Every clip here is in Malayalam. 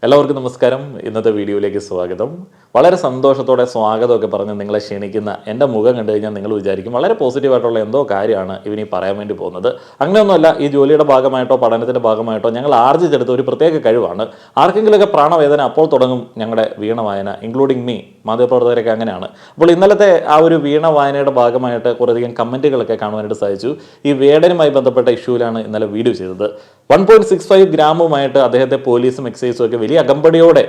എല്ലാവർക്കും നമസ്കാരം. ഇന്നത്തെ വീഡിയോയിലേക്ക് സ്വാഗതം. വളരെ സന്തോഷത്തോടെ സ്വാഗതമൊക്കെ പറഞ്ഞ് നിങ്ങളെ ക്ഷണിക്കുന്ന എൻ്റെ മുഖം കണ്ടു കഴിഞ്ഞാൽ നിങ്ങൾ വിചാരിക്കും വളരെ പോസിറ്റീവായിട്ടുള്ള എന്തോ കാര്യമാണ് ഇവനീ പറയാൻ വേണ്ടി പോകുന്നത്. അങ്ങനെയൊന്നുമല്ല. ഈ ജോലിയുടെ ഭാഗമായിട്ടോ പഠനത്തിൻ്റെ ഭാഗമായിട്ടോ ഞങ്ങൾ ആർജിച്ചെടുത്ത ഒരു പ്രത്യേക കഴിവാണ്. ആർക്കെങ്കിലുമൊക്കെ പ്രാണവേദന അപ്പോൾ തുടങ്ങും ഞങ്ങളുടെ വീണ വായന, ഇൻക്ലൂഡിങ് മീ. മാധ്യമപ്രവർത്തകരൊക്കെ അങ്ങനെയാണ്. അപ്പോൾ ഇന്നലത്തെ ആ ഒരു വീണ വായനയുടെ ഭാഗമായിട്ട് കുറേയധികം കമൻറ്റുകളൊക്കെ കാണുവാനായിട്ട് സാധിച്ചു. ഈ വേടനുമായി ബന്ധപ്പെട്ട ഇഷ്യൂവിലാണ് ഇന്നലെ വീഡിയോ ചെയ്തത്. 1.65 ഗ്രാമുമായിട്ട് അദ്ദേഹത്തെ പോലീസും എക്സൈസും ഒക്കെ വലിയ അകമ്പടിയോടെ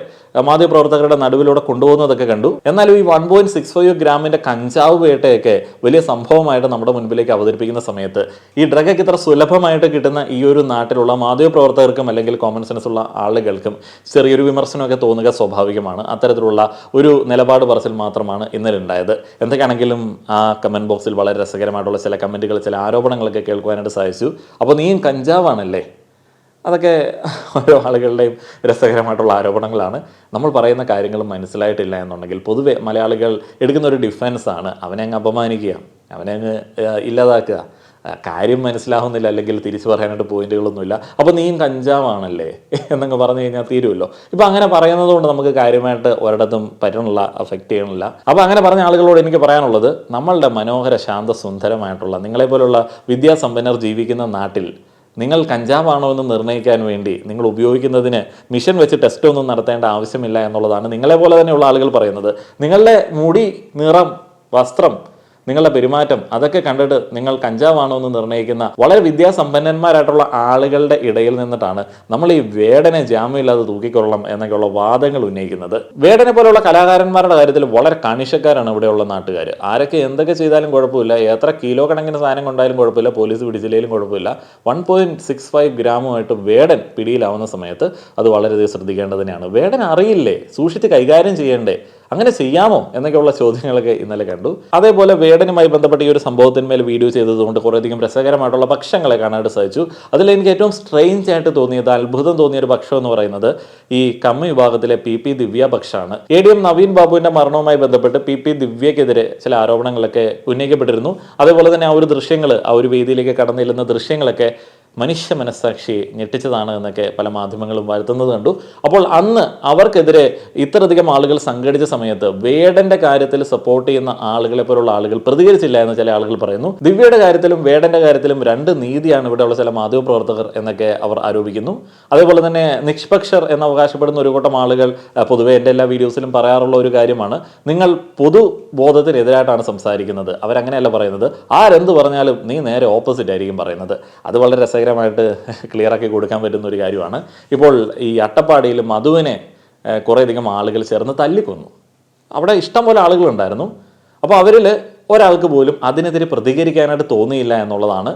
മാധ്യമപ്രവർത്തകരുടെ നടുവിലൂടെ കൊണ്ടുപോകുന്നതൊക്കെ കണ്ടു. എന്നാലും ഈ 1.65 ഗ്രാമിൻ്റെ കഞ്ചാവ് വേട്ടയൊക്കെ വലിയ സംഭവമായിട്ട് നമ്മുടെ മുൻപിലേക്ക് അവതരിപ്പിക്കുന്ന സമയത്ത് ഈ ഡ്രഗൊക്കെ ഇത്ര സുലഭമായിട്ട് കിട്ടുന്ന ഈ ഒരു നാട്ടിലുള്ള മാധ്യമപ്രവർത്തകർക്കും അല്ലെങ്കിൽ കോമൺ സെൻസ് ഉള്ള ആളുകൾക്കും ചെറിയൊരു വിമർശനമൊക്കെ തോന്നുക സ്വാഭാവികമാണ്. അത്തരത്തിലുള്ള ഒരു നിലപാട് പറച്ചിൽ മാത്രമാണ് ഇന്നലെ ഉണ്ടായത്. എന്തൊക്കെയാണെങ്കിലും ആ കമൻറ്റ് ബോക്സിൽ വളരെ രസകരമായിട്ടുള്ള ചില കമൻറ്റുകൾ, ചില ആരോപണങ്ങളൊക്കെ കേൾക്കുവാനായിട്ട് സാധിച്ചു. അപ്പോൾ നീയും കഞ്ചാവാണല്ലേ? അതൊക്കെ ഓരോ ആളുകളുടെയും രസകരമായിട്ടുള്ള ആരോപണങ്ങളാണ്. നമ്മൾ പറയുന്ന കാര്യങ്ങൾ മനസ്സിലായിട്ടില്ല എന്നുണ്ടെങ്കിൽ പൊതുവെ മലയാളികൾ എടുക്കുന്ന ഒരു ഡിഫൻസാണ് അവനെ അങ്ങ് അപമാനിക്കുക, അവനെ അങ്ങ് ഇല്ലാതാക്കുക. കാര്യം മനസ്സിലാവുന്നില്ല അല്ലെങ്കിൽ തിരിച്ചു പറയാനായിട്ട് പോയിന്റുകളൊന്നുമില്ല. അപ്പോൾ നീയും കഞ്ചാവാണല്ലേ എന്നങ്ങ് പറഞ്ഞു കഴിഞ്ഞാൽ തീരുമല്ലോ. ഇപ്പം അങ്ങനെ പറയുന്നത് കൊണ്ട് നമുക്ക് കാര്യമായിട്ട് ഒരിടത്തും പറ്റണില്ല, അഫക്റ്റ് ചെയ്യണില്ല. അപ്പോൾ അങ്ങനെ പറഞ്ഞ ആളുകളോട് എനിക്ക് പറയാനുള്ളത്, നമ്മളുടെ മനോഹര ശാന്തസുന്ദരമായിട്ടുള്ള നിങ്ങളെപ്പോലുള്ള വിദ്യാസമ്പന്നർ ജീവിക്കുന്ന നാട്ടിൽ നിങ്ങൾ കഞ്ചാവാണോ എന്ന് നിർണ്ണയിക്കാൻ വേണ്ടി നിങ്ങൾ ഉപയോഗിക്കുന്നതിന് മിഷൻ വെച്ച് ടെസ്റ്റ് ഒന്നും നടത്തേണ്ട ആവശ്യമില്ല എന്നുള്ളതാണ് നിങ്ങളെപ്പോലെ തന്നെയുള്ള ആളുകൾ പറയുന്നത്. നിങ്ങളുടെ മുടി, നിറം, വസ്ത്രം, നിങ്ങളുടെ പെരുമാറ്റം അതൊക്കെ കണ്ടിട്ട് നിങ്ങൾ കഞ്ചാവാണോ എന്ന് നിർണ്ണയിക്കുന്ന വളരെ വിദ്യാസമ്പന്നന്മാരായിട്ടുള്ള ആളുകളുടെ ഇടയിൽ നിന്നിട്ടാണ് നമ്മൾ ഈ വേടനെ ജാമ്യമില്ലാതെ തൂക്കിക്കൊള്ളണം എന്നൊക്കെയുള്ള വാദങ്ങൾ ഉന്നയിക്കുന്നത്. വേടനെ പോലെയുള്ള കലാകാരന്മാരുടെ കാര്യത്തിൽ വളരെ കണിശക്കാരാണ് ഇവിടെയുള്ള നാട്ടുകാർ. ആരൊക്കെ എന്തൊക്കെ ചെയ്താലും കുഴപ്പമില്ല, എത്ര കിലോ കണക്കിന് സാധനം കൊണ്ടായാലും കുഴപ്പമില്ല, പോലീസ് പിടിച്ചില്ലെങ്കിലും കുഴപ്പമില്ല. 1.65 ഗ്രാമുമായിട്ട് വേടൻ പിടിയിലാവുന്ന സമയത്ത് അത് വളരെയധികം ശ്രദ്ധിക്കേണ്ടതിനാണ്. വേടൻ അറിയില്ലേ, സൂക്ഷിച്ച് കൈകാര്യം ചെയ്യണ്ടേ, അങ്ങനെ ചെയ്യാമോ എന്നൊക്കെയുള്ള ചോദ്യങ്ങളൊക്കെ ഇന്നലെ കണ്ടു. അതേപോലെ വേടനുമായി ബന്ധപ്പെട്ട ഈ ഒരു സംഭവത്തിന്മേൽ വീഡിയോ ചെയ്തതുകൊണ്ട് കുറേയധികം രസകരമായിട്ടുള്ള പക്ഷങ്ങളെ കാണാനായിട്ട് സാധിച്ചു. അതിൽ എനിക്ക് ഏറ്റവും സ്ട്രെയിഞ്ച് ആയിട്ട് തോന്നിയത്, അത്ഭുതം തോന്നിയ ഒരു പക്ഷം എന്ന് പറയുന്നത് ഈ കമ്മി വിഭാഗത്തിലെ പി ദിവ്യ പക്ഷമാണ്. ADM നവീൻ ബാബുവിന്റെ മരണവുമായി ബന്ധപ്പെട്ട് പി ദിവ്യക്കെതിരെ ചില ആരോപണങ്ങളൊക്കെ ഉന്നയിക്കപ്പെട്ടിരുന്നു. അതേപോലെ തന്നെ ആ ഒരു ദൃശ്യങ്ങൾ, ആ ഒരു വേദിയിലേക്ക് കടന്നു ചെല്ലുന്ന ദൃശ്യങ്ങളൊക്കെ മനുഷ്യ മനസ്സാക്ഷിയെ ഞെട്ടിച്ചതാണ് എന്നൊക്കെ പല മാധ്യമങ്ങളും വരുത്തുന്നത് കണ്ടു. അപ്പോൾ അന്ന് അവർക്കെതിരെ ഇത്രയധികം ആളുകൾ സംഘടിച്ച സമയത്ത് വേടന്റെ കാര്യത്തിൽ സപ്പോർട്ട് ചെയ്യുന്ന ആളുകളെ പോലുള്ള ആളുകൾ പ്രതികരിച്ചില്ല എന്ന് ചില ആളുകൾ പറയുന്നു. ദിവ്യയുടെ കാര്യത്തിലും വേടന്റെ കാര്യത്തിലും രണ്ട് നീതിയാണ് ഇവിടെയുള്ള ചില മാധ്യമപ്രവർത്തകർ എന്നൊക്കെ അവർ ആരോപിക്കുന്നു. അതേപോലെ തന്നെ നിഷ്പക്ഷർ എന്ന് അവകാശപ്പെടുന്ന ഒരു കൂട്ടം ആളുകൾ പൊതുവെ എൻ്റെ എല്ലാ വീഡിയോസിലും പറയാറുള്ള ഒരു കാര്യമാണ്, നിങ്ങൾ പൊതുബോധത്തിനെതിരായിട്ടാണ് സംസാരിക്കുന്നത്. അവരങ്ങനെയല്ല പറയുന്നത്, ആരെന്ത് പറഞ്ഞാലും നീ നേരെ ഓപ്പോസിറ്റ് ആയിരിക്കും പറയുന്നത്. അത് വളരെ രസകരമായിട്ട് ക്ലിയറാക്കി കൊടുക്കാൻ പറ്റുന്ന ഒരു കാര്യമാണ്. ഇപ്പോൾ ഈ അട്ടപ്പാടിയിൽ മധുവിനെ കുറേയധികം ആളുകൾ ചേർന്ന് തല്ലിക്കൊന്നു. അവിടെ ഇഷ്ടംപോലെ ആളുകളുണ്ടായിരുന്നു. അപ്പോൾ അവരിൽ ഒരാൾക്ക് പോലും അതിനെതിരെ പ്രതികരിക്കാനായിട്ട് തോന്നിയില്ല എന്നുള്ളതാണ്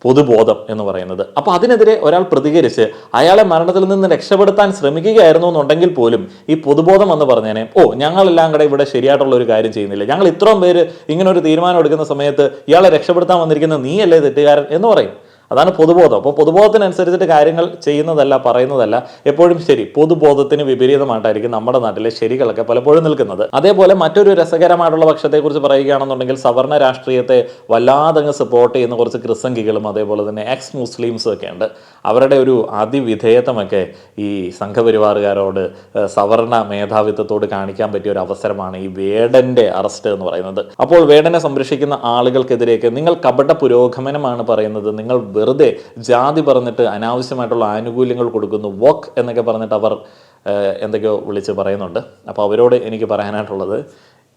പൊതുബോധം എന്ന് പറയുന്നത്. അപ്പോൾ അതിനെതിരെ ഒരാൾ പ്രതികരിച്ച് അയാളെ മരണത്തിൽ നിന്ന് രക്ഷപ്പെടുത്താൻ ശ്രമിക്കുകയായിരുന്നു എന്നുണ്ടെങ്കിൽ പോലും ഈ പൊതുബോധം എന്ന് പറഞ്ഞേനെ, ഞങ്ങളെല്ലാം കൂടെ ഇവിടെ ശരിയായിട്ടുള്ള ഒരു കാര്യം ചെയ്യുന്നില്ല, ഞങ്ങൾ ഇത്രയും പേര് ഇങ്ങനെ ഒരു തീരുമാനം എടുക്കുന്ന സമയത്ത് ഇയാളെ രക്ഷപ്പെടുത്താൻ വന്നിരിക്കുന്ന നീയല്ലേ തെറ്റുകാരൻ എന്ന് പറയും. അതാണ് പൊതുബോധം. അപ്പോൾ പൊതുബോധത്തിനനുസരിച്ചിട്ട് കാര്യങ്ങൾ ചെയ്യുന്നതല്ല, പറയുന്നതല്ല എപ്പോഴും ശരി. പൊതുബോധത്തിന് വിപരീതമായിട്ടായിരിക്കും നമ്മുടെ നാട്ടിലെ ശരികളൊക്കെ പലപ്പോഴും നിൽക്കുന്നത്. അതേപോലെ മറ്റൊരു രസകരമായിട്ടുള്ള പക്ഷത്തെക്കുറിച്ച് പറയുകയാണെന്നുണ്ടെങ്കിൽ സവർണ രാഷ്ട്രീയത്തെ വല്ലാതങ്ങ് സപ്പോർട്ട് ചെയ്യുന്ന കുറച്ച് ക്രിസംഗികളും അതേപോലെ തന്നെ എക്സ് മുസ്ലിംസും ഒക്കെ ഉണ്ട്. അവരുടെ ഒരു അതിവിധേയത്വമൊക്കെ ഈ സംഘപരിവാറുകാരോട്, സവർണ മേധാവിത്വത്തോട് കാണിക്കാൻ പറ്റിയ ഒരു അവസരമാണ് ഈ വേടന്റെ അറസ്റ്റ് എന്ന് പറയുന്നത്. അപ്പോൾ വേടനെ സംരക്ഷിക്കുന്ന ആളുകൾക്കെതിരെയൊക്കെ നിങ്ങൾ കപട പുരോഗമനമാണ് പറയുന്നത്, നിങ്ങൾ വെറുതെ ജാതി പറഞ്ഞിട്ട് അനാവശ്യമായിട്ടുള്ള ആനുകൂല്യങ്ങൾ കൊടുക്കുന്നു, വോക്ക് എന്നൊക്കെ പറഞ്ഞിട്ട് അവർ എന്തൊക്കെയോ വിളിച്ച് പറയുന്നുണ്ട്. അപ്പോൾ അവരോട് എനിക്ക് പറയാനായിട്ടുള്ളത്,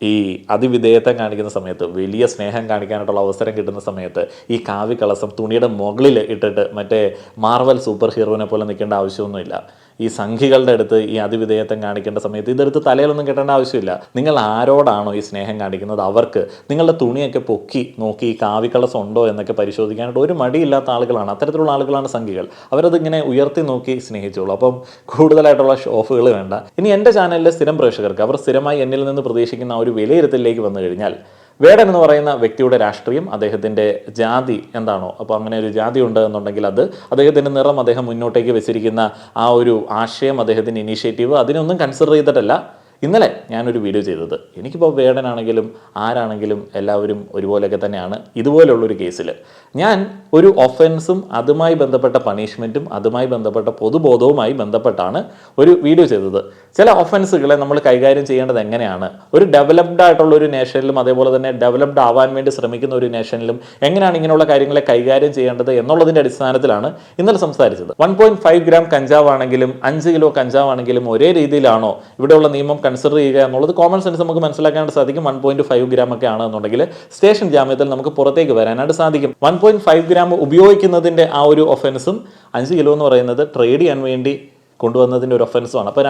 ഈ അതിവിധേയത്വം കാണിക്കുന്ന സമയത്ത്, വലിയ സ്നേഹം കാണിക്കാനായിട്ടുള്ള അവസരം കിട്ടുന്ന സമയത്ത് ഈ കാവ്യകളസം തുണിയുടെ മുകളിൽ ഇട്ടിട്ട് മറ്റേ മാർവൽ സൂപ്പർ ഹീറോനെ പോലെ നിൽക്കേണ്ട ആവശ്യമൊന്നുമില്ല. ഈ സംഘികളുടെ അടുത്ത് ഈ അതിവിധേയത്വം കാണിക്കേണ്ട സമയത്ത് ഇതെടുത്ത് തലയിലൊന്നും കെട്ടേണ്ട ആവശ്യമില്ല. നിങ്ങൾ ആരോടാണോ ഈ സ്നേഹം കാണിക്കുന്നത് അവർക്ക് നിങ്ങളുടെ തുണിയൊക്കെ പൊക്കി നോക്കി ഈ കാവിക്കളസം ഉണ്ടോ എന്നൊക്കെ പരിശോധിക്കാനായിട്ട് ഒരു മടിയില്ലാത്ത ആളുകളാണ്. അത്തരത്തിലുള്ള ആളുകളാണ് സംഘികൾ. അവരതിങ്ങനെ ഉയർത്തി നോക്കി സ്നേഹിച്ചോളൂ. അപ്പം കൂടുതലായിട്ടുള്ള ഷോഫുകൾ വേണ്ട. ഇനി എൻ്റെ ചാനലിലെ സ്ഥിരം പ്രേക്ഷകർക്ക് അവർ സ്ഥിരമായി എന്നിൽ നിന്ന് പ്രതീക്ഷിക്കുന്ന ഒരു വിലയിരുത്തലിലേക്ക് വന്നു കഴിഞ്ഞാൽ, വേടൻ എന്ന് പറയുന്ന വ്യക്തിയുടെ രാഷ്ട്രീയം, അദ്ദേഹത്തിൻ്റെ ജാതി എന്താണോ, അപ്പോൾ അങ്ങനെ ഒരു ജാതി ഉണ്ട് എന്നുണ്ടെങ്കിൽ അത്, അദ്ദേഹത്തിൻ്റെ നിറം, അദ്ദേഹം മുന്നോട്ടേക്ക് വെച്ചിരിക്കുന്ന ആ ഒരു ആശയം, അദ്ദേഹത്തിൻ്റെ ഇനീഷ്യേറ്റീവ്, അതിനൊന്നും കൺസിഡർ ചെയ്തിട്ടല്ല ഇന്നലെ ഞാനൊരു വീഡിയോ ചെയ്തത്. എനിക്കിപ്പോൾ വേടനാണെങ്കിലും ആരാണെങ്കിലും എല്ലാവരും ഒരുപോലെയൊക്കെ തന്നെയാണ്. ഇതുപോലുള്ളൊരു കേസിൽ ഞാൻ ഒരു ഒഫൻസും അതുമായി ബന്ധപ്പെട്ട പണിഷ്മെൻറ്റും അതുമായി ബന്ധപ്പെട്ട പൊതുബോധവുമായി ബന്ധപ്പെട്ടാണ് ഒരു വീഡിയോ ചെയ്തത്. ചില ഒഫൻസുകളെ നമ്മൾ കൈകാര്യം ചെയ്യേണ്ടത് എങ്ങനെയാണ്, ഒരു ഡെവലപ്ഡ് ആയിട്ടുള്ള ഒരു നേഷനിലും അതേപോലെ തന്നെ ഡെവലപ്ഡ് ആവാൻ വേണ്ടി ശ്രമിക്കുന്ന ഒരു നേഷനിലും എങ്ങനെയാണ് ഇങ്ങനെയുള്ള കാര്യങ്ങളെ കൈകാര്യം ചെയ്യേണ്ടത് എന്നുള്ളതിൻ്റെ അടിസ്ഥാനത്തിലാണ് ഇന്നലെ സംസാരിച്ചത്. 1.5 ഗ്രാം കഞ്ചാവാണെങ്കിലും 5 കിലോ കഞ്ചാവാണെങ്കിലും ഒരേ രീതിയിലാണോ ഇവിടെയുള്ള നിയമം കൺസിഡർ ചെയ്യുക എന്നുള്ളത് കോമൺ സെൻസ് നമുക്ക് മനസ്സിലാക്കാനായിട്ട് സാധിക്കും. 1.5 ഗ്രാം ഒക്കെ ആണെന്നുണ്ടെങ്കിൽ സ്റ്റേഷൻ ജാമ്യത്തിൽ നമുക്ക് പുറത്തേക്ക് വരാനായിട്ട് സാധിക്കും. 1.5 ഗ്രാം ഉപയോഗിക്കുന്നതിൻ്റെ ആ ഒരു ഒഫൻസും 5 കിലോ എന്ന് പറയുന്നത് ട്രേഡ് ചെയ്യാൻ വേണ്ടി കൊണ്ടുവന്നതിൻ്റെ ഒരു ഒഫൻസുമാണ്. അപ്പോൾ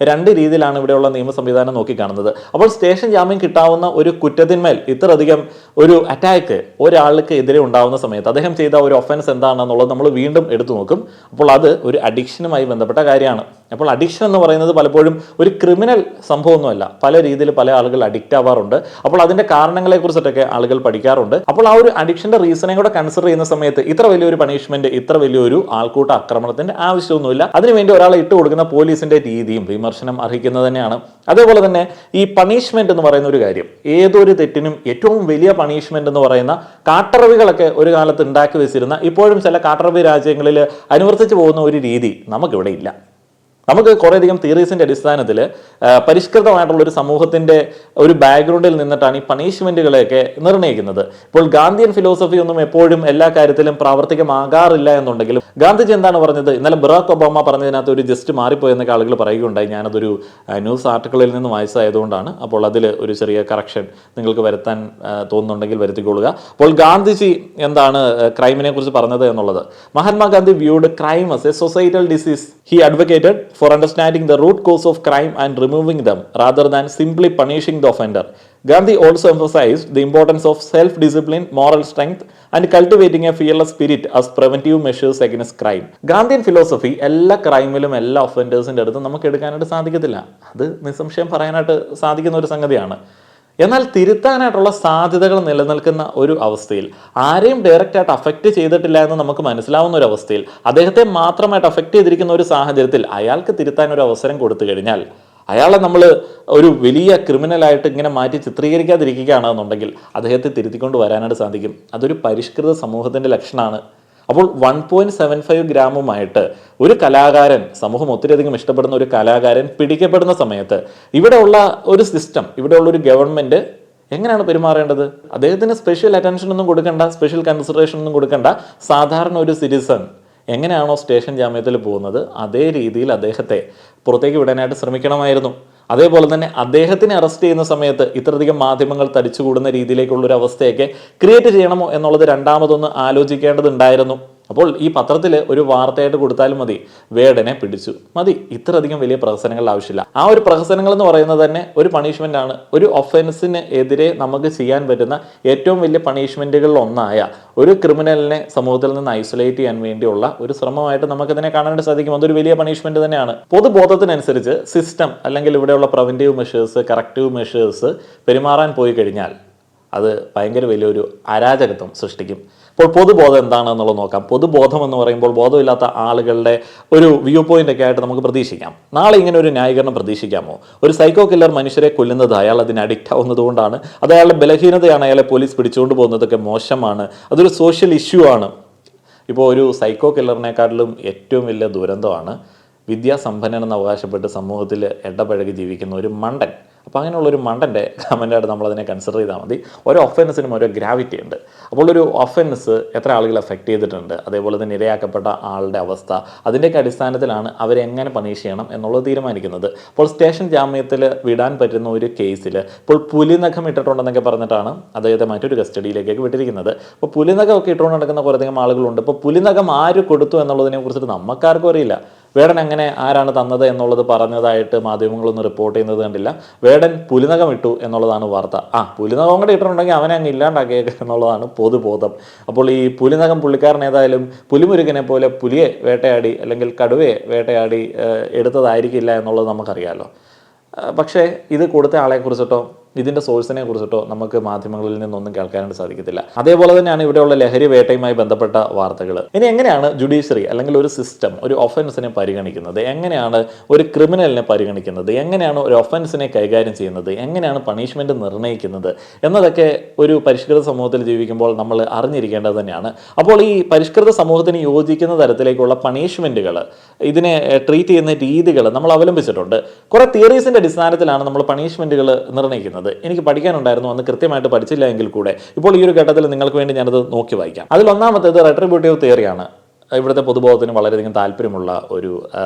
രണ്ട് രീതിയിലാണ് ഇവിടെയുള്ള നിയമ സംവിധാനം നോക്കിക്കാണുന്നത്. അപ്പോൾ സ്റ്റേഷൻ ജാമ്യം കിട്ടാവുന്ന ഒരു കുറ്റത്തിന്മേൽ ഇത്രയധികം ഒരു അറ്റാക്ക് ഒരാൾക്ക് എതിരെ ഉണ്ടാകുന്ന സമയത്ത് അദ്ദേഹം ചെയ്ത ഒരു ഒഫൻസ് എന്താണെന്നുള്ളത് നമ്മൾ വീണ്ടും എടുത്തു നോക്കും. അപ്പോൾ അത് ഒരു അഡിക്ഷനുമായി ബന്ധപ്പെട്ട കാര്യമാണ്. അപ്പോൾ അഡിക്ഷൻ എന്ന് പറയുന്നത് പലപ്പോഴും ഒരു ക്രിമിനൽ സംഭവമൊന്നുമല്ല. പല രീതിയിൽ പല ആളുകൾ അഡിക്റ്റ് ആവാറുണ്ട്. അപ്പോൾ അതിൻ്റെ കാരണങ്ങളെ കുറിച്ചിട്ടൊക്കെ ആളുകൾ പഠിക്കാറുണ്ട്. അപ്പോൾ ആ ഒരു അഡിക്ഷൻ്റെ റീസണെ കൂടെ കൺസിഡർ ചെയ്യുന്ന സമയത്ത് ഇത്ര വലിയൊരു പണിഷ്മെന്റ്, ഇത്ര വലിയൊരു ആൾക്കൂട്ട ആക്രമണത്തിന്റെ ആവശ്യമൊന്നുമില്ല. അതിനുവേണ്ടി ഒരാളെ ഇട്ട് കൊടുക്കുന്ന പോലീസിന്റെ രീതിയും വിമർശനം അർഹിക്കുന്നത് തന്നെയാണ്. അതേപോലെ തന്നെ ഈ പണിഷ്മെന്റ് എന്ന് പറയുന്ന ഒരു കാര്യം, ഏതൊരു തെറ്റിനും ഏറ്റവും വലിയ പണിഷ്മെന്റ് എന്ന് പറയുന്ന കാട്ടറവികളൊക്കെ ഒരു കാലത്ത് ഉണ്ടാക്കി വെച്ചിരുന്ന, ഇപ്പോഴും ചില കാട്ടറവി രാജ്യങ്ങളിൽ അനുവർത്തിച്ചു പോകുന്ന ഒരു രീതി നമുക്കിവിടെ ഇല്ല. നമുക്ക് കുറേയധികം തിയറീസിൻ്റെ അടിസ്ഥാനത്തിൽ പരിഷ്കൃതമായിട്ടുള്ള ഒരു സമൂഹത്തിൻ്റെ ഒരു ബാക്ക്ഗ്രൗണ്ടിൽ നിന്നിട്ടാണ് ഈ പണിഷ്മെൻറ്റുകളെയൊക്കെ നിർണ്ണയിക്കുന്നത്. ഇപ്പോൾ ഗാന്ധിയൻ ഫിലോസഫി ഒന്നും എപ്പോഴും എല്ലാ കാര്യത്തിലും പ്രാവർത്തികമാകാറില്ല എന്നുണ്ടെങ്കിലും ഗാന്ധിജി എന്താണ് പറഞ്ഞത്, ഇന്നലെ ബറാക് ഒബാമ പറഞ്ഞതിനകത്ത് ഒരു ജസ്റ്റ് മാറിപ്പോയെന്നൊക്കെ ആളുകൾ പറയുകയുണ്ടായി. ഞാനതൊരു ന്യൂസ് ആർട്ടിക്കിളിൽ നിന്ന് വായിച്ചതായതുകൊണ്ടാണ്. അപ്പോൾ അതിൽ ഒരു ചെറിയ കറക്ഷൻ നിങ്ങൾക്ക് വരുത്താൻ തോന്നുന്നുണ്ടെങ്കിൽ വരുത്തിക്കൊള്ളുക. അപ്പോൾ ഗാന്ധിജി എന്താണ് ക്രൈമിനെ കുറിച്ച് പറഞ്ഞത് എന്നുള്ളത്, Mahatma Gandhi viewed crime as a societal disease. He advocated for understanding the root cause of crime and removing them rather than simply punishing the offender. Gandhi also emphasized the importance of self-discipline, moral strength, and cultivating a fearless spirit as preventive measures against crime. Gandhian philosophy എല്ലാ ക്രൈമിലും എല്ലാ ഒഫൻഡേഴ്സിൻ്റെ അടുത്തും നമുക്ക് എടുക്കാനായിട്ട് സാധിക്കത്തില്ല. അത് നിസ്സംശയം പറയാനായിട്ട് സാധിക്കുന്ന ഒരു സംഗതിയാണ്. എന്നാൽ തിരുത്താനായിട്ടുള്ള സാധ്യതകൾ നിലനിൽക്കുന്ന ഒരു അവസ്ഥയിൽ, ആരെയും ഡയറക്റ്റായിട്ട് അഫക്റ്റ് ചെയ്തിട്ടില്ല എന്ന് നമുക്ക് മനസ്സിലാവുന്ന ഒരു അവസ്ഥയിൽ, അദ്ദേഹത്തെ മാത്രമായിട്ട് അഫക്റ്റ് ചെയ്തിരിക്കുന്ന ഒരു സാഹചര്യത്തിൽ അയാൾക്ക് തിരുത്താൻ ഒരു അവസരം കൊടുത്തു കഴിഞ്ഞാൽ അയാളെ നമ്മൾ ഒരു വലിയ ക്രിമിനലായിട്ട് ഇങ്ങനെ മാറ്റി ചിത്രീകരിക്കാതിരിക്കുകയാണെന്നുണ്ടെങ്കിൽ അദ്ദേഹത്തെ തിരുത്തിക്കൊണ്ട് വരാനായിട്ട് സാധിക്കും. അതൊരു പരിഷ്കൃത സമൂഹത്തിൻ്റെ ലക്ഷണമാണ്. അപ്പോൾ 1.75 ഗ്രാമുമായിട്ട് ഒരു കലാകാരൻ, സമൂഹം ഒത്തിരിയധികം ഇഷ്ടപ്പെടുന്ന ഒരു കലാകാരൻ പിടിക്കപ്പെടുന്ന സമയത്ത് ഇവിടെയുള്ള ഒരു സിസ്റ്റം, ഇവിടെയുള്ള ഒരു ഗവൺമെൻറ് എങ്ങനെയാണ് പെരുമാറേണ്ടത്? അദ്ദേഹത്തിന് സ്പെഷ്യൽ അറ്റൻഷൻ ഒന്നും കൊടുക്കേണ്ട, സ്പെഷ്യൽ കൺസിഡറേഷൻ ഒന്നും കൊടുക്കേണ്ട. സാധാരണ ഒരു സിറ്റിസൺ എങ്ങനെയാണോ സ്റ്റേഷൻ ജാമ്യത്തിൽ പോകുന്നത് അതേ രീതിയിൽ അദ്ദേഹത്തെ പുറത്തേക്ക് വിടാനായിട്ട് ശ്രമിക്കണമായിരുന്നു. അതേപോലെ തന്നെ അദ്ദേഹത്തിനെ അറസ്റ്റ് ചെയ്യുന്ന സമയത്ത് ഇത്രയധികം മാധ്യമങ്ങൾ തടിച്ചുകൂടുന്ന രീതിയിലേക്കുള്ളൊരു അവസ്ഥയൊക്കെ ക്രിയേറ്റ് ചെയ്യണമോ എന്നുള്ളത് രണ്ടാമതൊന്ന് ആലോചിക്കേണ്ടതുണ്ടായിരുന്നു. അപ്പോൾ ഈ പത്രത്തിൽ ഒരു വാർത്തയായിട്ട് കൊടുത്താലും മതി, വേടനെ പിടിച്ചു, മതി. ഇത്രയധികം വലിയ പ്രഹസനങ്ങൾ ആവശ്യമില്ല. ആ ഒരു പ്രഹസനങ്ങൾ എന്ന് പറയുന്നത് തന്നെ ഒരു പണിഷ്മെന്റ് ആണ്. ഒരു ഒഫൻസിന് എതിരെ നമുക്ക് ചെയ്യാൻ പറ്റുന്ന ഏറ്റവും വലിയ പണിഷ്മെന്റുകളിൽ ഒന്നായ ഒരു ക്രിമിനലിനെ സമൂഹത്തിൽ നിന്ന് ഐസൊലേറ്റ് ചെയ്യാൻ വേണ്ടിയുള്ള ഒരു ശ്രമമായിട്ട് നമുക്കിതിനെ കാണാനായിട്ട് സാധിക്കും. അതൊരു വലിയ പണിഷ്മെന്റ് തന്നെയാണ്. പൊതുബോധത്തിനനുസരിച്ച് സിസ്റ്റം അല്ലെങ്കിൽ ഇവിടെയുള്ള പ്രിവെന്റീവ് മെഷേഴ്സ്, കറക്റ്റീവ് മെഷേഴ്സ് പെരുമാറാൻ പോയി കഴിഞ്ഞാൽ അത് ഭയങ്കര വലിയൊരു അരാജകത്വം സൃഷ്ടിക്കും. അപ്പോൾ പൊതുബോധം എന്താണെന്നുള്ളത് നോക്കാം. പൊതുബോധം എന്ന് പറയുമ്പോൾ ബോധമില്ലാത്ത ആളുകളുടെ ഒരു വ്യൂ പോയിന്റ് ഒക്കെ ആയിട്ട് നമുക്ക് പ്രതീക്ഷിക്കാം. നാളെ ഇങ്ങനെ ഒരു ന്യായീകരണം പ്രതീക്ഷിക്കാമോ? ഒരു സൈക്കോ കില്ലർ മനുഷ്യരെ കൊല്ലുന്നത് അയാൾ അതിന് അഡിക്റ്റ് ആവുന്നത് കൊണ്ടാണ്, അത് അയാളുടെ ബലഹീനതയാണ്, അയാളെ പോലീസ് പിടിച്ചുകൊണ്ട് പോകുന്നതൊക്കെ മോശമാണ്, അതൊരു സോഷ്യൽ ഇഷ്യൂ ആണ്. ഇപ്പോൾ ഒരു സൈക്കോ കില്ലറിനെക്കാട്ടിലും ഏറ്റവും വലിയ ദുരന്തമാണ് വിദ്യാസമ്പന്നനെന്ന് അവകാശപ്പെട്ട് സമൂഹത്തിൽ ഇടപഴകി ജീവിക്കുന്ന ഒരു മണ്ടൻ. അപ്പോൾ അങ്ങനെയുള്ളൊരു മണ്ടൻ്റെ കമൻ്റായിട്ട് നമ്മളതിനെ കൺസിഡർ ചെയ്താൽ മതി. ഓരോ ഒഫൻസിനും ഓരോ ഗ്രാവിറ്റി ഉണ്ട്. അപ്പോൾ ഒരു ഒഫൻസ് എത്ര ആളുകൾ എഫക്റ്റ് ചെയ്തിട്ടുണ്ട്, അതേപോലെ തന്നെ ഇരയാക്കപ്പെട്ട ആളുടെ അവസ്ഥ, അതിൻ്റെയൊക്കെ അടിസ്ഥാനത്തിലാണ് അവരെങ്ങനെ പണിഷ് ചെയ്യണം എന്നുള്ളത് തീരുമാനിക്കുന്നത്. അപ്പോൾ സ്റ്റേഷൻ ജാമ്യത്തിൽ വിടാൻ പറ്റുന്ന ഒരു കേസിൽ ഇപ്പോൾ പുലിനഖം ഇട്ടിട്ടുണ്ടെന്നൊക്കെ പറഞ്ഞിട്ടാണ് അദ്ദേഹത്തെ മറ്റൊരു കസ്റ്റഡിയിലേക്കൊക്കെ വിട്ടിരിക്കുന്നത്. അപ്പോൾ പുലിനഖമൊക്കെ ഇട്ടുകൊണ്ട് നടക്കുന്ന കുറേയധികം ആളുകളുണ്ട്. ഇപ്പോൾ പുലിനഖം ആര് കൊടുത്തു എന്നുള്ളതിനെ കുറിച്ചിട്ട് നമുക്കാർക്കും അറിയില്ല. വേടൻ അങ്ങനെ ആരാണ് തന്നത് എന്നുള്ളത് പറഞ്ഞതായിട്ട് മാധ്യമങ്ങളൊന്നും റിപ്പോർട്ട് ചെയ്യുന്നത് കണ്ടില്ല. വേടൻ പുലിനകം ഇട്ടു എന്നുള്ളതാണ് വാർത്ത. പുലിനകം കൂടെ ഇട്ടിട്ടുണ്ടെങ്കിൽ അവനെ അങ്ങ് ഇല്ലാണ്ടാക്കിയേക്കുക എന്നുള്ളതാണ് പൊതുബോധം. അപ്പോൾ ഈ പുലിനകം പുള്ളിക്കാരൻ ഏതായാലും പുലിമുരുകനെ പോലെ പുലിയെ വേട്ടയാടി അല്ലെങ്കിൽ കടുവയെ വേട്ടയാടി എടുത്തതായിരിക്കില്ല എന്നുള്ളത് നമുക്കറിയാമല്ലോ. പക്ഷേ ഇത് കൊടുത്ത ആളെക്കുറിച്ചിട്ടോ ഇതിൻ്റെ സോഴ്സിനെ കുറിച്ചിട്ടോ നമുക്ക് മാധ്യമങ്ങളിൽ നിന്നൊന്നും കേൾക്കാനായിട്ട് സാധിക്കത്തില്ല. അതേപോലെ തന്നെയാണ് ഇവിടെയുള്ള ലഹരി വേട്ടയുമായി ബന്ധപ്പെട്ട വാർത്തകൾ. ഇനി എങ്ങനെയാണ് ജുഡീഷ്യറി അല്ലെങ്കിൽ ഒരു സിസ്റ്റം ഒരു ഒഫൻസിനെ പരിഗണിക്കുന്നത്, എങ്ങനെയാണ് ഒരു ക്രിമിനലിനെ പരിഗണിക്കുന്നത്, എങ്ങനെയാണ് ഒരു ഒഫൻസിനെ കൈകാര്യം ചെയ്യുന്നത്, എങ്ങനെയാണ് പണിഷ്മെൻറ്റ് നിർണ്ണയിക്കുന്നത് എന്നതൊക്കെ ഒരു പരിഷ്കൃത സമൂഹത്തിൽ ജീവിക്കുമ്പോൾ നമ്മൾ അറിഞ്ഞിരിക്കേണ്ടത് തന്നെയാണ്. അപ്പോൾ ഈ പരിഷ്കൃത സമൂഹത്തിന് യോജിക്കുന്ന തരത്തിലേക്കുള്ള പണിഷ്മെൻറ്റുകൾ, ഇതിനെ ട്രീറ്റ് ചെയ്യുന്ന രീതികൾ നമ്മൾ അവലംബിച്ചിട്ടുണ്ട്. കുറേ തിയറീസിൻ്റെ അടിസ്ഥാനത്തിലാണ് നമ്മൾ പണിഷ്മെൻറ്റുകൾ നിർണ്ണയിക്കുന്നത്. എനിക്ക് പഠിക്കാനുണ്ടായിരുന്നു, അന്ന് കൃത്യമായിട്ട് പഠിച്ചില്ല എങ്കിൽ കൂടെ ഇപ്പോൾ ഈ ഒരു ഘട്ടത്തിൽ നിങ്ങൾക്ക് വേണ്ടി ഞാനത് നോക്കി വായിക്കാം. അതിലൊന്നാമത്തേത് റെട്രിബ്യൂട്ടീവ് തിയറിയാണ്. ഇവിടുത്തെ പൊതുബോധത്തിന് വളരെയധികം താല്പര്യമുള്ള ഒരു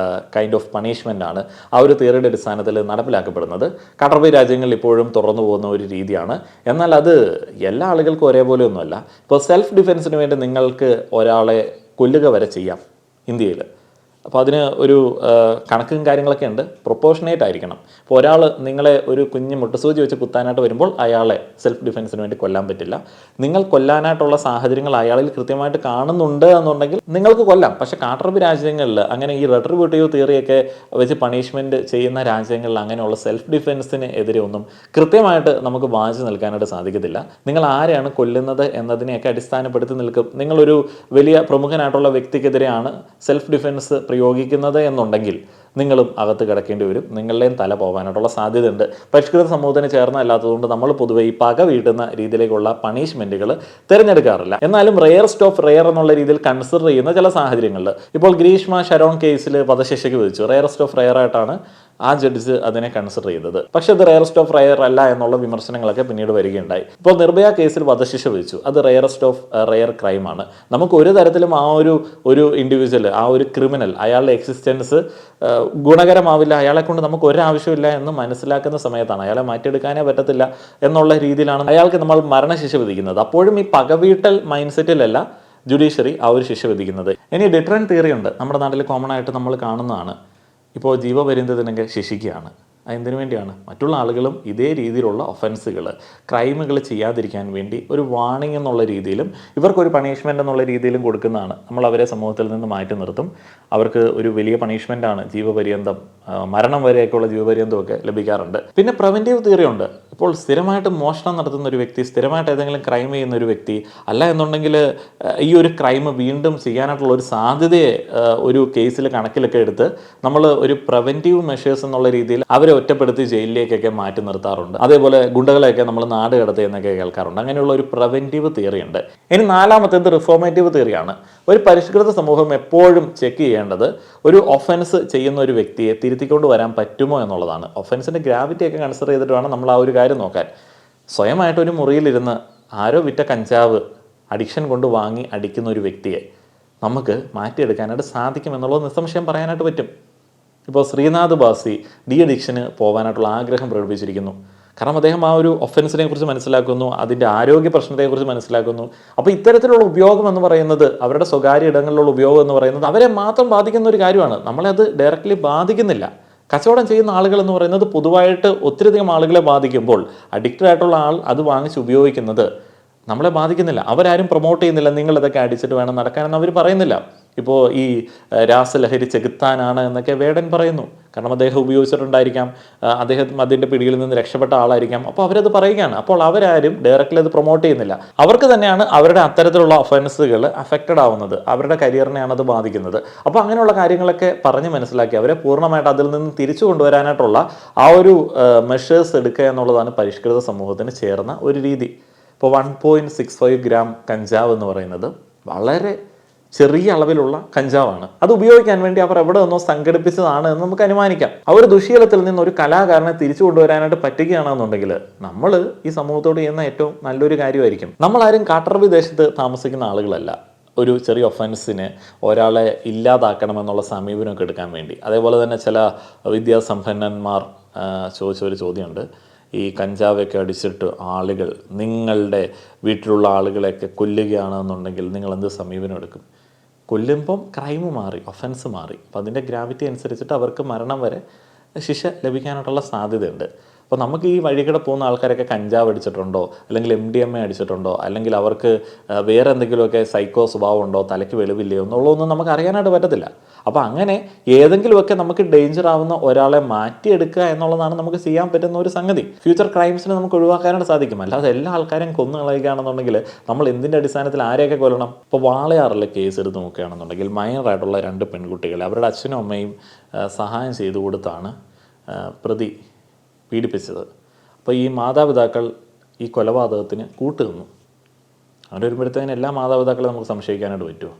കൈൻഡ് ഓഫ് പണിഷ്മെൻ്റ് ആണ് ആ ഒരു തിയറിയുടെ അടിസ്ഥാനത്തിൽ നടപ്പിലാക്കപ്പെടുന്നത്. കടർബി രാജ്യങ്ങളിൽ ഇപ്പോഴും തുറന്നു പോകുന്ന ഒരു രീതിയാണ്. എന്നാൽ അത് എല്ലാ ആളുകൾക്കും ഒരേപോലെ ഒന്നുമല്ല. ഇപ്പോൾ സെൽഫ് ഡിഫെൻസിന് വേണ്ടി നിങ്ങൾക്ക് ഒരാളെ കൊല്ലുക വരെ ചെയ്യാം ഇന്ത്യയിൽ. അപ്പോൾ അതിന് ഒരു കണക്കും കാര്യങ്ങളൊക്കെ ഉണ്ട്. പ്രൊപ്പോർഷനേറ്റ് ആയിരിക്കണം. ഇപ്പോൾ ഒരാൾ നിങ്ങളെ ഒരു കുഞ്ഞ് മുട്ടസൂചി വെച്ച് കുത്താനായിട്ട് വരുമ്പോൾ അയാളെ സെൽഫ് ഡിഫെൻസിന് വേണ്ടി കൊല്ലാൻ പറ്റില്ല. നിങ്ങൾ കൊല്ലാനായിട്ടുള്ള സാഹചര്യങ്ങൾ അയാളിൽ കൃത്യമായിട്ട് കാണുന്നുണ്ട് എന്നുണ്ടെങ്കിൽ നിങ്ങൾക്ക് കൊല്ലാം. പക്ഷേ കാട്ടറബി രാജ്യങ്ങളിൽ അങ്ങനെ ഈ റെട്രിബ്യൂട്ടീവ് തിയറിയൊക്കെ വെച്ച് പണിഷ്മെൻറ്റ് ചെയ്യുന്ന രാജ്യങ്ങളിൽ അങ്ങനെയുള്ള സെൽഫ് ഡിഫെൻസിന് എതിരെ ഒന്നും കൃത്യമായിട്ട് നമുക്ക് വായിച്ചു നിൽക്കാനായിട്ട് സാധിക്കത്തില്ല. നിങ്ങൾ ആരെയാണ് കൊല്ലുന്നത് എന്നതിനെയൊക്കെ അടിസ്ഥാനപ്പെടുത്തി നിൽക്കും. നിങ്ങളൊരു വലിയ പ്രമുഖനായിട്ടുള്ള വ്യക്തിക്കെതിരെയാണ് സെൽഫ് ഡിഫെൻസ് പ്രയോഗിക്കുന്നത് എന്നുണ്ടെങ്കിൽ നിങ്ങളും അകത്ത് കിടക്കേണ്ടി വരും. നിങ്ങളുടെയും തല പോകാനായിട്ടുള്ള സാധ്യതയുണ്ട്. പരിഷ്കൃത സമൂഹത്തിന് ചേർന്നല്ലാത്തതുകൊണ്ട് നമ്മൾ പൊതുവെ ഈ പക വീട്ടുന്ന രീതിയിലേക്കുള്ള പണിഷ്മെൻറ്റുകൾ തിരഞ്ഞെടുക്കാറില്ല. എന്നാലും റെയർസ്റ്റ് ഓഫ് റെയർ എന്നുള്ള രീതിയിൽ കൺസിഡർ ചെയ്യുന്ന ചില സാഹചര്യങ്ങളിൽ, ഇപ്പോൾ ഗ്രീഷ്മ ഷരോൺ കേസിൽ വധശിക്ഷയ്ക്ക് വിധിച്ചു. റെയർസ്റ്റ് ഓഫ് റെയർ ആയിട്ടാണ് ആ ജഡ്ജ് അതിനെ കൺസിഡർ ചെയ്തത്. പക്ഷേ അത് റെയറസ്റ്റ് ഓഫ് റെയർ അല്ല എന്നുള്ള വിമർശനങ്ങളൊക്കെ പിന്നീട് വരികയുണ്ടായി. ഇപ്പോൾ നിർഭയ കേസിൽ വധശിക്ഷ വിധിച്ചു. അത് റെയറസ്റ്റ് ഓഫ് റെയർ ക്രൈമാണ്. നമുക്ക് ഒരു തരത്തിലും ആ ഒരു ഇൻഡിവിജ്വൽ, ആ ഒരു ക്രിമിനൽ, അയാളുടെ എക്സിസ്റ്റൻസ് ഗുണകരമാവില്ല, അയാളെ കൊണ്ട് നമുക്ക് ഒരാവശ്യമില്ല എന്ന് മനസ്സിലാക്കുന്ന സമയത്താണ്, അയാളെ മാറ്റിയെടുക്കാനേ പറ്റത്തില്ല എന്നുള്ള രീതിയിലാണ് അയാൾക്ക് നമ്മൾ മരണശിക്ഷ വിധിക്കുന്നത്. അപ്പോഴും ഈ പകവീട്ടൽ മൈൻഡ് സെറ്റിലല്ല ജുഡീഷ്യറി ആ ഒരു ശിക്ഷ വിധിക്കുന്നത്. ഇനി ഡിറ്ററൻറ്റ് തിയറി ഉണ്ട്, നമ്മുടെ നാട്ടിൽ കോമൺ ആയിട്ട് നമ്മൾ കാണുന്നതാണ്. ഇപ്പോൾ ജീവപര്യന്തത്തിനൊക്കെ ശിക്ഷിക്കുകയാണ്. എന്തിനു വേണ്ടിയാണ്? മറ്റുള്ള ആളുകളും ഇതേ രീതിയിലുള്ള ഒഫൻസുകൾ, ക്രൈമുകൾ ചെയ്യാതിരിക്കാൻ വേണ്ടി ഒരു വാർണിംഗ് എന്നുള്ള രീതിയിലും ഇവർക്കൊരു പണിഷ്മെൻ്റ് എന്നുള്ള രീതിയിലും കൊടുക്കുന്നതാണ്. നമ്മൾ അവരെ സമൂഹത്തിൽ നിന്ന് മാറ്റി നിർത്തും. അവർക്ക് ഒരു വലിയ പണിഷ്മെൻ്റാണ് ജീവപര്യന്തം, മരണം വരെയൊക്കെയുള്ള ജീവപര്യന്തമൊക്കെ ലഭിക്കാറുണ്ട്. പിന്നെ പ്രിവെൻറ്റീവ് തിയറി ഉണ്ട്. ഇപ്പോൾ സ്ഥിരമായിട്ട് മോഷണം നടത്തുന്ന ഒരു വ്യക്തി, സ്ഥിരമായിട്ട് ഏതെങ്കിലും ക്രൈം ചെയ്യുന്ന ഒരു വ്യക്തി, അല്ല എന്നുണ്ടെങ്കിൽ ഈ ഒരു ക്രൈം വീണ്ടും ചെയ്യാനായിട്ടുള്ള ഒരു സാധ്യതയെ ഒരു കേസിൽ കണക്കിലൊക്കെ എടുത്ത് നമ്മൾ ഒരു പ്രിവെൻറ്റീവ് മെഷേഴ്സ് എന്നുള്ള രീതിയിൽ അവരെ ഒറ്റപ്പെടുത്തി ജയിലിലേക്കൊക്കെ മാറ്റി നിർത്താറുണ്ട്. അതേപോലെ ഗുണ്ടകളെയൊക്കെ നമ്മൾ നാട് കടത്തി എന്നൊക്കെ കേൾക്കാറുണ്ട്. അങ്ങനെയുള്ള ഒരു പ്രിവെൻറ്റീവ് തിയറി ഉണ്ട്. ഇനി നാലാമത്തേത് റിഫോർമേറ്റീവ് തിയറിയാണ്. ഒരു പരിഷ്കൃത സമൂഹം എപ്പോഴും ചെക്ക് ചെയ്യേണ്ടത് ഒരു ഒഫൻസ് ചെയ്യുന്ന ഒരു വ്യക്തിയെ തിരുത്തിക്കൊണ്ട് വരാൻ പറ്റുമോ എന്നുള്ളതാണ്. ഒഫൻസിൻ്റെ ഗ്രാവിറ്റിയൊക്കെ കൺസിഡർ ചെയ്തിട്ട് വേണം നമ്മൾ ആ ഒരു കാര്യം നോക്കാൻ. സ്വയമായിട്ടൊരു മുറിയിലിരുന്ന് ആരോ വിറ്റ കഞ്ചാവ് അഡിക്ഷൻ കൊണ്ട് വാങ്ങി അടിക്കുന്ന ഒരു വ്യക്തിയെ നമുക്ക് മാറ്റിയെടുക്കാനായിട്ട് സാധിക്കുമെന്നുള്ളത് നിസ്സംശയം പറയാനായിട്ട് പറ്റും. ഇപ്പോൾ ശ്രീനാഥ് ബാസി ഡി അഡിക്ഷന് പോകാനായിട്ടുള്ള ആഗ്രഹം പ്രകടിപ്പിച്ചിരിക്കുന്നു. കാരണം അദ്ദേഹം ആ ഒരു ഒഫൻസിനെ കുറിച്ച് മനസ്സിലാക്കുന്നു, അതിൻ്റെ ആരോഗ്യ പ്രശ്നത്തെക്കുറിച്ച് മനസ്സിലാക്കുന്നു. അപ്പോൾ ഇത്തരത്തിലുള്ള ഉപയോഗം എന്ന് പറയുന്നത്, അവരുടെ സ്വകാര്യ ഇടങ്ങളിലുള്ള ഉപയോഗം എന്ന് പറയുന്നത് അവരെ മാത്രം ബാധിക്കുന്ന ഒരു കാര്യമാണ്. നമ്മളെ അത് ഡയറക്റ്റ്ലി ബാധിക്കുന്നില്ല. കച്ചവടം ചെയ്യുന്ന ആളുകൾ എന്ന് പറയുന്നത് പൊതുവായിട്ട് ഒത്തിരിയധികം ആളുകളെ ബാധിക്കുമ്പോൾ അഡിക്റ്റഡ് ആയിട്ടുള്ള ആൾ അത് വാങ്ങിച്ച് ഉപയോഗിക്കുന്നത് നമ്മളെ ബാധിക്കുന്നില്ല. അവരാരും പ്രൊമോട്ട് ചെയ്യുന്നില്ല, നിങ്ങളിതൊക്കെ അടിച്ചിട്ട് വേണം നടക്കാനെന്ന് അവർ പറയുന്നില്ല. ഇപ്പോൾ ഈ രാസലഹരി ചെകുത്താനാണ് എന്നൊക്കെ വേടൻ പറയുന്നു. കാരണം അദ്ദേഹം ഉപയോഗിച്ചിട്ടുണ്ടായിരിക്കാം, അദ്ദേഹം അതിൻ്റെ പിടിയിൽ നിന്ന് രക്ഷപ്പെട്ട ആളായിരിക്കാം. അപ്പോൾ അവരത് പറയുകയാണ്. അപ്പോൾ അവരാരും ഡയറക്റ്റ്ലി അത് പ്രൊമോട്ട് ചെയ്യുന്നില്ല. അവർക്ക് തന്നെയാണ് അവരുടെ അത്തരത്തിലുള്ള ഒഫൻസുകൾ അഫക്റ്റഡ് ആവുന്നത്, അവരുടെ കരിയറിനെയാണ് അത് ബാധിക്കുന്നത്. അപ്പോൾ അങ്ങനെയുള്ള കാര്യങ്ങളൊക്കെ പറഞ്ഞ് മനസ്സിലാക്കി അവരെ പൂർണ്ണമായിട്ട് അതിൽ നിന്ന് തിരിച്ചു കൊണ്ടുവരാനായിട്ടുള്ള ആ ഒരു മെഷേഴ്സ് എടുക്കുക എന്നുള്ളതാണ് പരിഷ്കൃത സമൂഹത്തിന് ചേർന്ന ഒരു രീതി. ഇപ്പോൾ 1.65 ഗ്രാം കഞ്ചാവ് എന്ന് പറയുന്നത് വളരെ ചെറിയ അളവിലുള്ള കഞ്ചാവാണ്. അത് ഉപയോഗിക്കാൻ വേണ്ടി അവർ എവിടെ നിന്നോ സംഘടിപ്പിച്ചതാണ് എന്ന് നമുക്ക് അനുമാനിക്കാം. ആ ഒരു ദുശീലത്തിൽ നിന്ന് ഒരു കലാകാരനെ തിരിച്ചു കൊണ്ടുവരാനായിട്ട് പറ്റുകയാണെന്നുണ്ടെങ്കിൽ നമ്മൾ ഈ സമൂഹത്തോട് ചെയ്യുന്ന ഏറ്റവും നല്ലൊരു കാര്യമായിരിക്കും. നമ്മളാരും കാട്ടറബി ദേശത്ത് താമസിക്കുന്ന ആളുകളല്ല. ഒരു ചെറിയ ഒഫൻസിന് ഒരാളെ ഇല്ലാതാക്കണമെന്നുള്ള സമീപനമൊക്കെ എടുക്കാൻ വേണ്ടി. അതേപോലെ തന്നെ ചില വിദ്യാസമ്പന്നന്മാർ ചോദിച്ച ഒരു ചോദ്യമുണ്ട്. ഈ കഞ്ചാവൊക്കെ അടിച്ചിട്ട് ആളുകൾ നിങ്ങളുടെ വീട്ടിലുള്ള ആളുകളെയൊക്കെ കൊല്ലുകയാണെന്നുണ്ടെങ്കിൽ നിങ്ങൾ എന്ത് സമീപനം എടുക്കും? കൊല്ലുമ്പം ക്രൈം മാറി, ഒഫൻസ് മാറി. അപ്പോൾ അതിൻ്റെ ഗ്രാവിറ്റി അനുസരിച്ചിട്ട് അവർക്ക് മരണം വരെ ശിക്ഷ ലഭിക്കാനായിട്ടുള്ള സാധ്യതയുണ്ട്. അപ്പോൾ നമുക്ക് ഈ വഴികൂടെ പോകുന്ന ആൾക്കാരൊക്കെ കഞ്ചാവ് അടിച്ചിട്ടുണ്ടോ, അല്ലെങ്കിൽ MDMA അടിച്ചിട്ടുണ്ടോ, അല്ലെങ്കിൽ അവർക്ക് വേറെ എന്തെങ്കിലുമൊക്കെ സൈക്കോ സ്വഭാവം ഉണ്ടോ, തലയ്ക്ക് വെളിവില്ലയോ എന്നുള്ളതൊന്നും നമുക്ക് അറിയാനായിട്ട് പറ്റത്തില്ല. അപ്പോൾ അങ്ങനെ ഏതെങ്കിലുമൊക്കെ നമുക്ക് ഡേഞ്ചർ ആവുന്ന ഒരാളെ മാറ്റിയെടുക്കുക എന്നുള്ളതാണ് നമുക്ക് ചെയ്യാൻ പറ്റുന്ന ഒരു സംഗതി. ഫ്യൂച്ചർ ക്രൈംസിന് നമുക്ക് ഒഴിവാക്കാനായിട്ട് സാധിക്കും. അല്ലാതെ എല്ലാ ആൾക്കാരെയും കൊന്നു കളയുകയാണെന്നുണ്ടെങ്കിൽ നമ്മൾ എന്തിൻ്റെ അടിസ്ഥാനത്തിൽ ആരെയൊക്കെ കൊല്ലണം? ഇപ്പോൾ വാളയാറിലെ കേസ് എടുത്ത് നോക്കുകയാണെന്നുണ്ടെങ്കിൽ മൈനറായിട്ടുള്ള 2 പെൺകുട്ടികളെ അവരുടെ അച്ഛനും അമ്മയും സഹായം ചെയ്തു കൊടുത്താണ് പ്രതി പീഡിപ്പിച്ചത്. അപ്പോൾ ഈ മാതാപിതാക്കൾ ഈ കൊലപാതകത്തിന് കൂട്ടുനിന്നു. അങ്ങനെ വരുമ്പോഴത്തേന് എല്ലാ മാതാപിതാക്കളെ നമുക്ക് സംശയിക്കാനായിട്ട് പറ്റുമോ?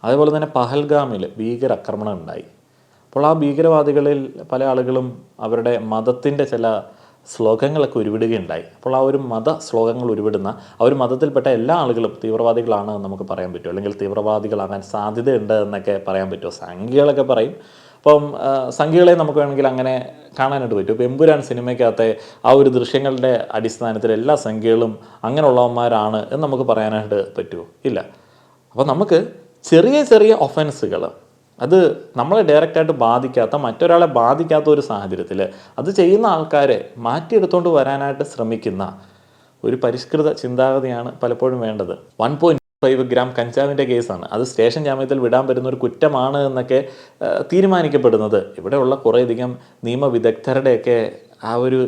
അതേപോലെ തന്നെ പഹൽഗാമിൽ ഭീകരാക്രമണം ഉണ്ടായി. അപ്പോൾ ആ ഭീകരവാദികളിൽ പല ആളുകളും അവരുടെ മതത്തിൻ്റെ ചില ശ്ലോകങ്ങളൊക്കെ ഉരുവിടുകയുണ്ടായി. അപ്പോൾ ആ ഒരു മത ശ്ലോകങ്ങൾ ഉരുവിടുന്ന ആ ഒരു മതത്തിൽപ്പെട്ട എല്ലാ ആളുകളും തീവ്രവാദികളാണ് എന്ന് നമുക്ക് പറയാൻ പറ്റുമോ? അല്ലെങ്കിൽ തീവ്രവാദികളാകാൻ സാധ്യതയുണ്ട് എന്നൊക്കെ പറയാൻ പറ്റുമോ? സംഖ്യകളൊക്കെ പറയും. അപ്പം സംഖ്യകളെ നമുക്ക് വേണമെങ്കിൽ അങ്ങനെ കാണാനായിട്ട് പറ്റും. ഇപ്പോൾ എമ്പുരാൻ സിനിമയ്ക്കകത്തെ ആ ഒരു ദൃശ്യങ്ങളുടെ അടിസ്ഥാനത്തിൽ എല്ലാ സംഖ്യകളും അങ്ങനെയുള്ളവന്മാരാണ് എന്ന് നമുക്ക് പറയാനായിട്ട് പറ്റുമോ? ഇല്ല. അപ്പോൾ നമുക്ക് ചെറിയ ചെറിയ ഒഫൻസുകൾ, അത് നമ്മളെ ഡയറക്റ്റായിട്ട് ബാധിക്കാത്ത, മറ്റൊരാളെ ബാധിക്കാത്ത ഒരു സാഹചര്യത്തിൽ അത് ചെയ്യുന്ന ആൾക്കാരെ മാറ്റിയെടുത്തുകൊണ്ട് വരാനായിട്ട് ശ്രമിക്കുന്ന ഒരു പരിഷ്കൃത ചിന്താഗതിയാണ് പലപ്പോഴും വേണ്ടത്. 1.5 ഗ്രാം കഞ്ചാവിൻ്റെ കേസാണ്. അത് സ്റ്റേഷൻ ജാമ്യത്തിൽ വിടാൻ പറ്റുന്ന ഒരു കുറ്റമാണ് എന്നൊക്കെ തീരുമാനിക്കപ്പെടുന്നത് ഇവിടെയുള്ള കുറേയധികം നിയമവിദഗ്ധരുടെയൊക്കെ ആ ഒരു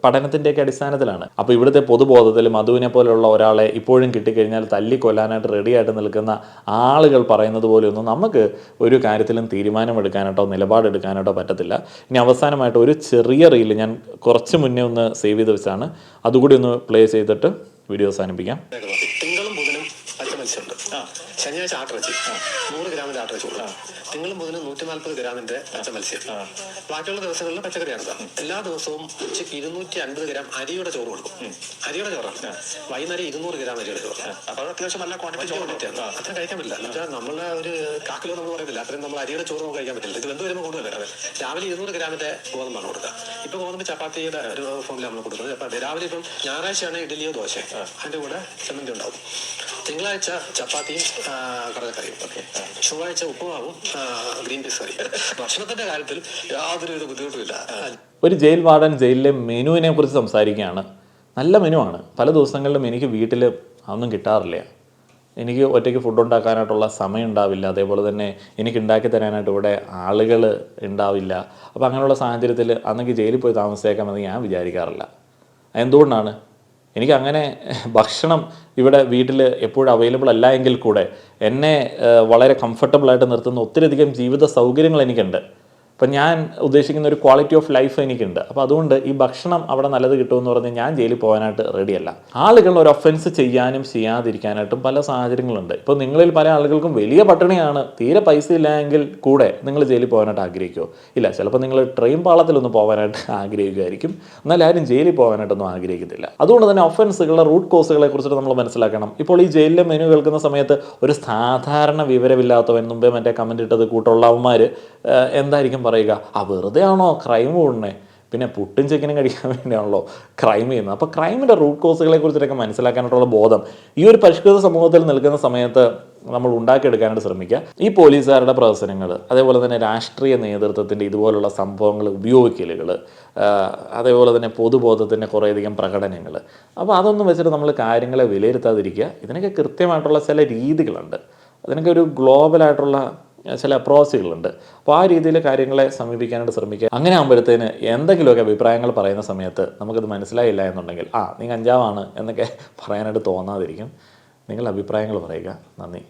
പഠനത്തിൻ്റെയൊക്കെ അടിസ്ഥാനത്തിലാണ്. അപ്പോൾ ഇവിടുത്തെ പൊതുബോധത്തിൽ മധുവിനെ പോലെയുള്ള ഒരാളെ ഇപ്പോഴും കിട്ടിക്കഴിഞ്ഞാൽ തല്ലിക്കൊല്ലാനായിട്ട് റെഡിയായിട്ട് നിൽക്കുന്ന ആളുകൾ പറയുന്നത് പോലെയൊന്നും നമുക്ക് ഒരു കാര്യത്തിലും തീരുമാനമെടുക്കാനായിട്ടോ നിലപാടെടുക്കാനായിട്ടോ പറ്റത്തില്ല. ഇനി അവസാനമായിട്ട് ഒരു ചെറിയ റീല് ഞാൻ കുറച്ച് മുന്നേ ഒന്ന് സേവ് ചെയ്ത് വെച്ചാണ്, അതുകൂടി ഒന്ന് പ്ലേ ചെയ്തിട്ട് വീഡിയോ അവസാനിപ്പിക്കാം. ശനിയാഴ്ച ആട്ടിറച്ചി 100 ഗ്രാമിൻ്റെ ആട്ടിറച്ചി കൊടുക്കും. തിങ്കളും ബുധനും 140 ഗ്രാമിൻ്റെ പച്ച മത്സ്യം. ബാക്കിയുള്ള ദിവസങ്ങളിൽ പച്ചക്കറിയാണ്. എല്ലാ ദിവസവും ഉച്ചയ്ക്ക് 250 ഗ്രാം അരിയുടെ ചോറ് കൊടുക്കും. അരിയുടെ ചോറാണ്. വൈകുന്നേരം 200 ഗ്രാം അരിയുടെ ചോറ്. അപ്പോൾ അത്യാവശ്യം നല്ല ക്വാണ്ടിറ്റിയാണ്. അത്ര കഴിക്കാൻ പറ്റില്ല. എന്നുവെച്ചാൽ നമ്മളെ ഒരു കാക്കിലോ നമ്മൾ പറയുന്നില്ല, അത്രയും നമ്മൾ അരിയുടെ ചോറ് നമുക്ക് കഴിക്കാൻ പറ്റില്ല. ഇത് വെന്ത് വരുമ്പോൾ കൂടുതൽ രാവിലെ 200 ഗ്രാമിൻ്റെ ഗോതമ്പാണ് കൊടുക്കുക. ഇപ്പോൾ ഗോതമ്പ് ചപ്പാത്തിയുടെ ഒരു ഫോമിൽ നമ്മൾ കൊടുക്കുന്നത്. ചപ്പാത്തി രാവിലെ ഇപ്പം ഞായറാഴ്ചയാണ് ഇഡലിയോ ദോശ, അതിൻ്റെ കൂടെ ചമ്മന്തി ഉണ്ടാവും. തിങ്കളാഴ്ച ചപ്പാത്തിയും കടലക്കറിയും, ചൊവ്വാഴ്ച ഉപ്പുമാവും ഗ്രീൻ പീസ് കറി. ഭക്ഷണത്തിന്റെ കാര്യത്തിൽ യാതൊരുവിധ ബുദ്ധിമുട്ടുമില്ല. ഒരു ജയിൽ വാർഡൻ ജയിലിലെ മെനുവിനെ കുറിച്ച് സംസാരിക്കുകയാണ്. നല്ല മെനു ആണ്. പല ദിവസങ്ങളിലും എനിക്ക് വീട്ടിൽ അതൊന്നും കിട്ടാറില്ല. എനിക്ക് ഒറ്റയ്ക്ക് ഫുഡ് ഉണ്ടാക്കാനായിട്ടുള്ള സമയം ഉണ്ടാവില്ല. അതേപോലെ തന്നെ എനിക്ക് ഉണ്ടാക്കി തരാനായിട്ട് ഇവിടെ ആളുകൾ ഉണ്ടാവില്ല. അപ്പോൾ അങ്ങനെയുള്ള സാഹചര്യത്തിൽ അന്നെങ്കിൽ ജയിലിൽ പോയി താമസിച്ചേക്കാമെന്ന് ഞാൻ വിചാരിക്കാറില്ല. എന്തുകൊണ്ടാണ്? എനിക്കങ്ങനെ ഭക്ഷണം ഇവിടെ വീട്ടിൽ എപ്പോഴും അവൈലബിൾ അല്ല എങ്കിൽ കൂടെ എന്നെ വളരെ കംഫർട്ടബിളായിട്ട് നിർത്തുന്ന ഒത്തിരിയധികം ജീവിത സൗകര്യങ്ങൾ എനിക്കുണ്ട്. അപ്പം ഞാൻ ഉദ്ദേശിക്കുന്ന ഒരു ക്വാളിറ്റി ഓഫ് ലൈഫ് എനിക്കുണ്ട്. അപ്പോൾ അതുകൊണ്ട് ഈ ഭക്ഷണം അവിടെ നല്ലത് കിട്ടുമെന്ന് പറഞ്ഞ് ഞാൻ ജയിലിൽ പോകാനായിട്ട് റെഡിയല്ല. ആളുകൾ ഒരു ഒഫൻസ് ചെയ്യാനും ചെയ്യാതിരിക്കാനായിട്ടും പല സാഹചര്യങ്ങളുണ്ട്. ഇപ്പോൾ നിങ്ങളിൽ പല ആളുകൾക്കും വലിയ പട്ടിണിയാണ്, തീരെ പൈസ ഇല്ല എങ്കിൽ കൂടെ നിങ്ങൾ ജയിലിൽ പോകാനായിട്ട് ആഗ്രഹിക്കുമോ? ഇല്ല. ചിലപ്പോൾ നിങ്ങൾ ട്രെയിൻ പാളത്തിലൊന്ന് പോകാനായിട്ട് ആഗ്രഹിക്കുമായിരിക്കും, എന്നാൽ ആരും ജയിലിൽ പോകാനായിട്ടൊന്നും ആഗ്രഹിക്കത്തില്ല. അതുകൊണ്ട് തന്നെ ഒഫൻസുകളുടെ റൂട്ട് കോസുകളെ കുറിച്ചിട്ട് നമ്മൾ മനസ്സിലാക്കണം. ഇപ്പോൾ ഈ ജയിലിലെ മെനു കേൾക്കുന്ന സമയത്ത് ഒരു സാധാരണ വിവരമില്ലാത്തവൻ, മുമ്പേ മറ്റേ കമൻറ്റ് ഇട്ടത് കൂട്ടുള്ളവന്മാർ എന്തായിരിക്കും പറയുക? വെറുതെ ആണോ ക്രൈം കൂടുന്നേ? പിന്നെ പുട്ടും ചിക്കനും കഴിക്കാൻ വേണ്ടിയാണല്ലോ ക്രൈം ചെയ്യുന്നത്. അപ്പോൾ ക്രൈമിൻ്റെ റൂട്ട് കോസുകളെ കുറിച്ചിട്ടൊക്കെ മനസ്സിലാക്കാനായിട്ടുള്ള ബോധം ഈ ഒരു പരിഷ്കൃത സമൂഹത്തിൽ നിൽക്കുന്ന സമയത്ത് നമ്മൾ ഉണ്ടാക്കിയെടുക്കാനായിട്ട് ശ്രമിക്കുക. ഈ പോലീസുകാരുടെ പ്രവർത്തനങ്ങൾ, അതേപോലെ തന്നെ രാഷ്ട്രീയ നേതൃത്വത്തിൻ്റെ ഇതുപോലുള്ള സംഭവങ്ങൾ ഉപയോഗിക്കലുകൾ, അതേപോലെ തന്നെ പൊതുബോധത്തിൻ്റെ കുറേയധികം പ്രകടനങ്ങൾ, അപ്പോൾ അതൊന്നും വെച്ചിട്ട് നമ്മൾ കാര്യങ്ങളെ വിലയിരുത്താതിരിക്കുക. ഇതിനൊക്കെ കൃത്യമായിട്ടുള്ള ചില രീതികളുണ്ട്. അതിനൊക്കെ ഒരു ഗ്ലോബലായിട്ടുള്ള ചില അപ്രോച്ചുകളുണ്ട്. അപ്പോൾ ആ രീതിയിൽ കാര്യങ്ങളെ സമീപിക്കാനായിട്ട് ശ്രമിക്കുക. അങ്ങനെ ആകുമ്പോഴത്തേന് എന്തെങ്കിലുമൊക്കെ അഭിപ്രായങ്ങൾ പറയുന്ന സമയത്ത് നമുക്കത് മനസ്സിലായില്ല എന്നുണ്ടെങ്കിൽ നീ കഞ്ചാവാണ് എന്നൊക്കെ പറയാനായിട്ട് തോന്നാതിരിക്കും. നിങ്ങളുടെ അഭിപ്രായങ്ങൾ പറയുക. നന്ദി.